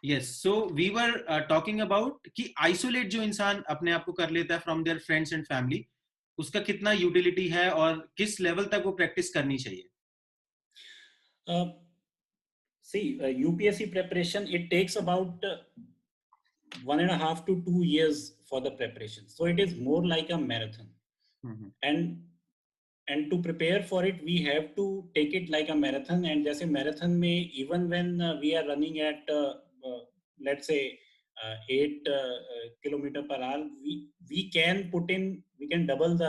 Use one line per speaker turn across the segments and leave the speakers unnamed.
Yes, so we were talking about कि isolate जो इंसान अपने आप को कर लेता है from their friends and family, उसका कितना यूटिलिटी है और किस लेवल तक वो प्रैक्टिस करनी चाहिए.
See, UPSC preparation, it takes about 1.5 to 2 years for the preparation. So it is more like a marathon. And to prepare for it, we have to take it like a marathon. And just a marathon may, even when we are running at, let's say, 8 kilometer per hour, we can double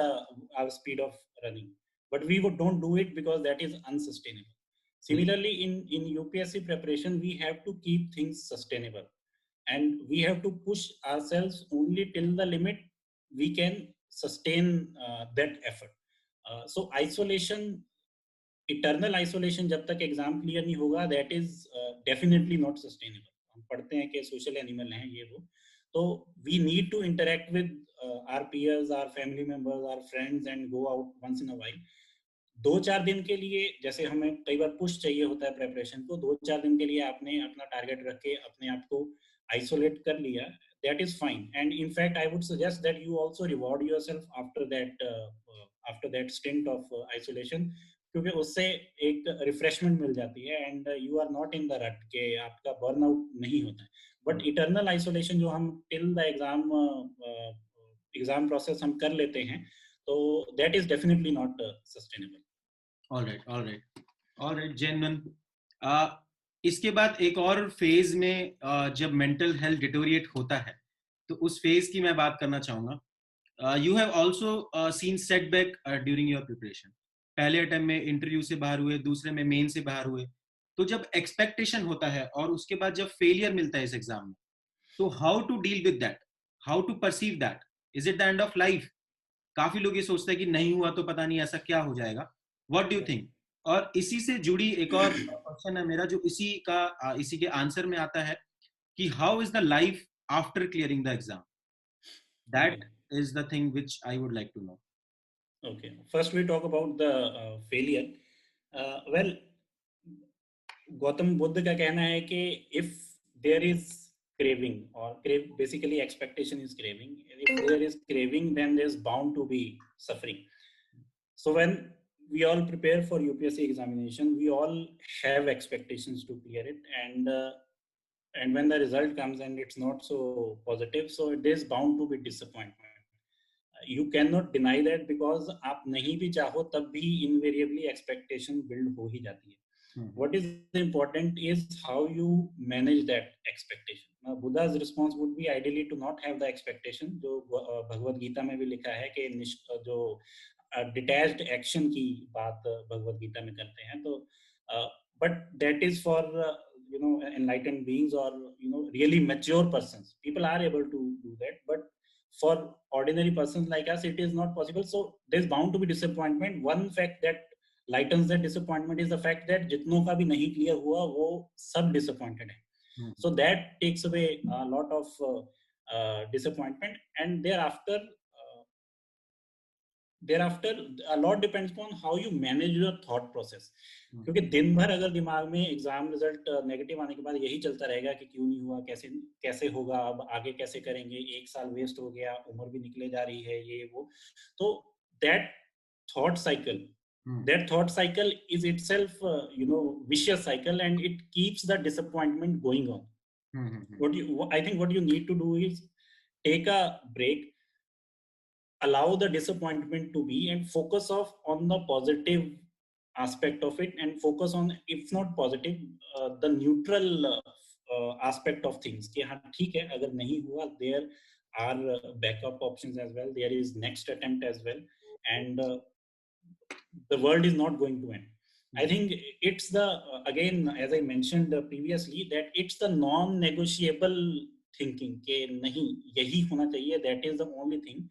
our speed of running. But we don't do it because that is unsustainable. Similarly, in UPSC preparation, we have to keep things sustainable, and we have to push ourselves only till the limit we can sustain that effort. So isolation, eternal isolation, जब तक exam clear नहीं होगा, that is definitely not sustainable. हम पढ़ते हैं कि social animal हैं ये वो, तो we need to interact with our peers, our family members, our friends, and go out once in a while. 2-4 दिन के लिए, जैसे हमें कई बार पुश चाहिए होता है प्रेपरेशन को, 2-4 दिन के लिए आपने अपना टारगेट रख के अपने आप को आइसोलेट कर लिया, that is fine. And in fact I would suggest that you also reward yourself after that stint of isolation, क्योंकि उससे एक रिफ्रेशमेंट मिल जाती है and you are not in the rut के आपका बर्नआउट नहीं होता है. बट इटर्नल आइसोलेशन जो हम टिल द एग्जाम प्रोसेस हम कर लेते हैं, तो that is definitely not sustainable.
All right, genuine. इसके बाद एक और फेज में जब मेंटल हेल्थ डिटोरिएट होता है, तो उस फेज की मैं बात करना चाहूंगा. You have also seen setback during your preparation. पहले अटेम्प्ट में इंटरव्यू से बाहर हुए, दूसरे में मेन से बाहर हुए. तो जब एक्सपेक्टेशन होता है और उसके बाद जब फेलियर मिलता है इस एग्जाम में, तो how to deal with that, how to perceive that? Is it the end of life? काफी लोग ये सोचते हैं कि नहीं हुआ तो पता नहीं ऐसा क्या हो जाएगा. What do you think? और इसी से जुड़ी एक और क्वेश्चन है मेरा, जो इसी के आंसर में आता है कि how is the life after clearing the exam? That is the thing which I would like to know.
Okay, first we talk about the failure. Well, Gautam Buddha का कहना है कि if there is craving, or basically expectation is craving, if there is craving then there is bound to be suffering. So when we all prepare for UPSC examination, we all have expectations to clear it, and when the result comes and it's not so positive, so it is bound to be disappointment. You cannot deny that, because आप नहीं भी चाहो तब भी invariably expectation build हो ही जाती है. What is important is how you manage that expectation. Now, Buddha's response would be ideally to not have the expectation. जो भगवद गीता में भी लिखा है कि जो detached action की बात भगवद गीता में करते हैं, तो but that is for enlightened beings, or really mature persons. People are able to do that, but for ordinary persons like us, it is not possible. So there's bound to be disappointment. One fact that lightens that disappointment is the fact that जितनों का भी नहीं clear हुआ, वो सब disappointed है. So that takes away a lot of disappointment, and thereafter a lot depends upon how you manage your thought process. क्योंकि दिन भर अगर दिमाग में एग्जाम रिजल्ट नेगेटिव आने के बाद यही चलता रहेगा कि क्यों नहीं हुआ, कैसे होगा, अब आगे कैसे करेंगे, 1 साल वेस्ट हो गया, उम्र भी निकले जा रही है, ये वो, तो that thought cycle is itself vicious cycle, and it keeps the disappointment going on. I think what you need to do is take a break, allow the disappointment to be, and focus on the positive aspect of it, and focus on, if not positive, the neutral aspect of things. कि हाँ ठीक है, अगर नहीं हुआ, there are backup options as well, there is next attempt as well, and the world is not going to end. I think it's the, again, as I mentioned previously, that it's the non-negotiable thinking कि नहीं यही होना चाहिए, that is the only thing.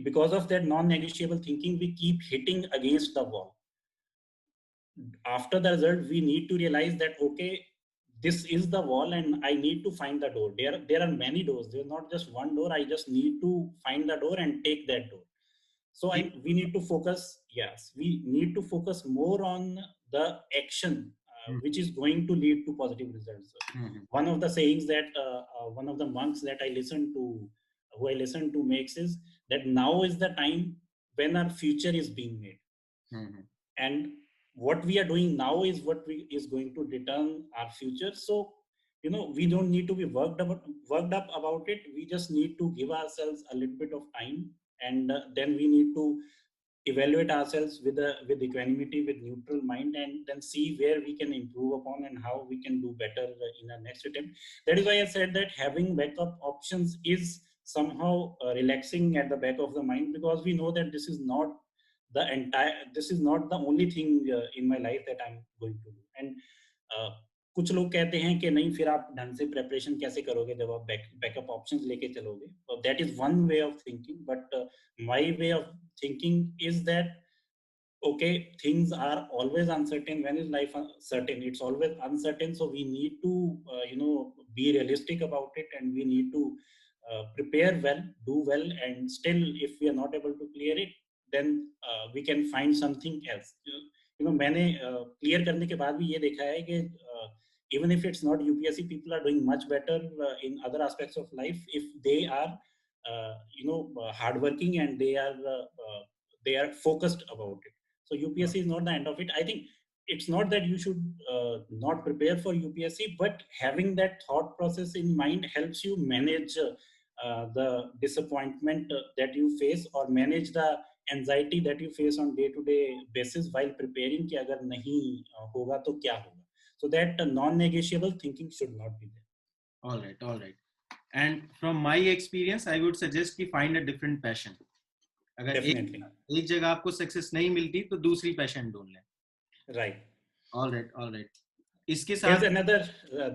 Because of that non-negotiable thinking, we keep hitting against the wall. After the result, we need to realize that, okay, this is the wall and I need to find the door. There are many doors. There's not just one door. I just need to find the door and take that door. So we need to focus. Yes, we need to focus more on the action which is going to lead to positive results. One of the sayings that one of the monks that I listened to, who I listened to, makes is that now is the time when our future is being made, and what we are doing now is what is going to determine our future. So we don't need to be worked up about it. We just need to give ourselves a little bit of time, and then we need to evaluate ourselves with equanimity, with neutral mind, and then see where we can improve upon and how we can do better in our next attempt. That is why I said that having backup options is somehow relaxing at the back of the mind, because we know that this is not the only thing in my life that I'm going to do. And कुछ लोग कहते हैं कि नहीं, फिर आप ढंग से प्रेपरेशन कैसे करोगे जब आप बैकअप ऑप्शंस लेके चलोगे. That is one way of thinking, but my way of thinking is that, okay, things are always uncertain. When is life certain? It's always uncertain. So we need to be realistic about it, and we need to prepare well, do well, and still if we are not able to clear it, then we can find something else. मैंने clear करने के बाद भी ये देखा है कि even if it's not UPSC, people are doing much better in other aspects of life if they are hardworking, and they are focused about it. So UPSC is not the end of it. I think it's not that you should not prepare for UPSC, but having that thought process in mind helps you manage the disappointment that you face, or manage the anxiety that you face on day-to-day basis while preparing कि अगर नहीं होगा तो क्या होगा. So that non-negotiable thinking should not be there.
All right. And from my experience, I would suggest कि find a different passion. अगर एक जगह आपको सक्सेस नहीं मिलती तो दूसरी पैशन ढूंढ लें.
Right.
All right. इसके साथ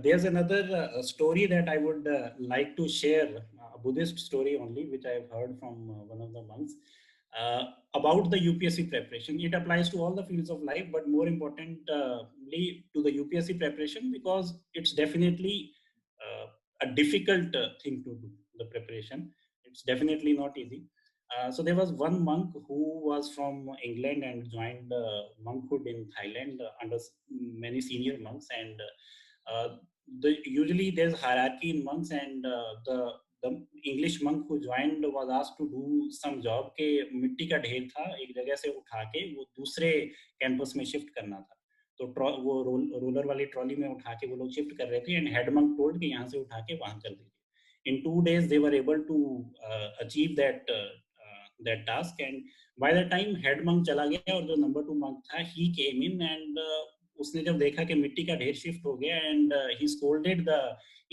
there's another story that I would like to share, a Buddhist story only, which I have heard from one of the monks about the UPSC preparation. It applies to all the fields of life, but more importantly to the UPSC preparation, because it's definitely a difficult thing to do, the preparation. It's definitely not easy. So there was one monk who was from England and joined monkhood in Thailand under many senior monks, and usually there's hierarchy in monks, and the English monk who joined was asked to do some job के मिट्टी का ढेर था, एक जगह से उठा के वो दूसरे कैंपस में शिफ्ट करना था. तो वो रोलर वाली ट्रॉली में उठा के वो लोग शिफ्ट कर रहे थे, एंड हेड मंक टोल्ड कि यहाँ से उठा के वहां कर दीजिए. In 2 days they were able to achieve that task, and by the time head monk चला गया और जो number 2 monk था, he came in, and उसने जब देखा कि मिट्टी का ढेर शिफ्ट हो गया, and he scolded the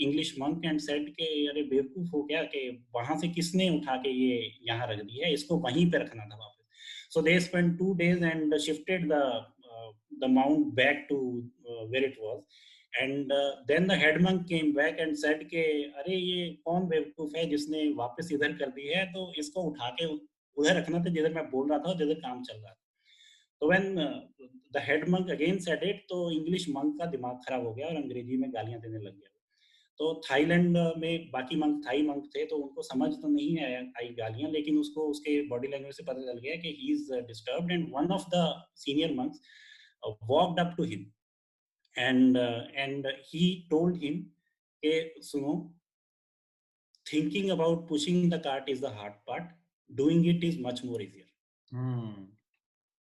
English monk and said कि अरे बेवकूफ हो गया कि वहां से किसने उठा के ये यहाँ रख दिया है, इसको वहीं पे रखना था वापस. So they spent 2 days and shifted the mount back to where it was, and then the head monk came back and said कि अरे ये कौन बेवकूफ है जिसने वापस इधर कर दी है, तो इसको उठा के उधर रखना था जिधर मैं बोल रहा था, जिधर काम चल रहा था. तो when the head monk again said it, तो इंग्लिश मंक का दिमाग खराब हो गया और अंग्रेजी में गालियां देने लग गया. तो थाईलैंड में बाकी मंक थाई मंक थे, तो उनको समझ तो नहीं आई गालियां, लेकिन उसको उसके बॉडी लैंग्वेज से पता चल गया कि he is disturbed, and one of the senior monks walked up to him and he told him कि सुनो, thinking about pushing the cart is the hard part, doing it is much more easier.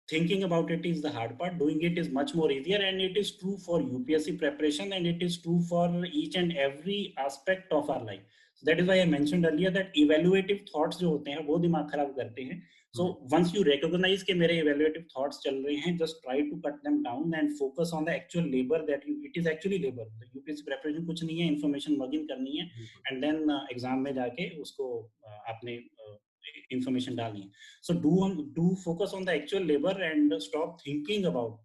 Thinking about it is the hard part, doing it is much more easier, and it is true for UPSC preparation, and it is true for each and every aspect of our life. So that is why I mentioned earlier that evaluative thoughts जो होते हैं वो दिमाग खराब करते हैं. So once you recognize कि मेरे evaluative thoughts चल रहे हैं, just try to cut them down and focus on the actual labor that it is actually labor. The UPSC preparation कुछ नहीं है, information login करनी है, and then exam में जाके उसको आपने information डालनी है. So do focus on the actual labor and stop thinking about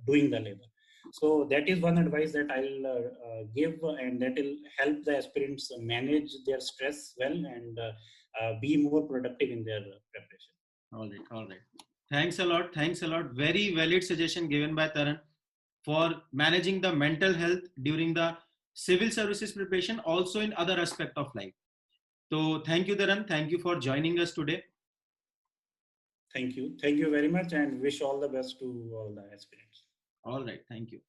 doing the labor. So that is one advice that I'll give, and that will help the aspirants manage their stress well and be more productive in their preparation.
All right. Thanks a lot. Very valid suggestion given by Taran for managing the mental health during the civil services preparation, also in other aspect of life. So thank you, Taran. Thank you for joining us today.
Thank you very much, and wish all the best to all the aspirants.
All right. Thank you.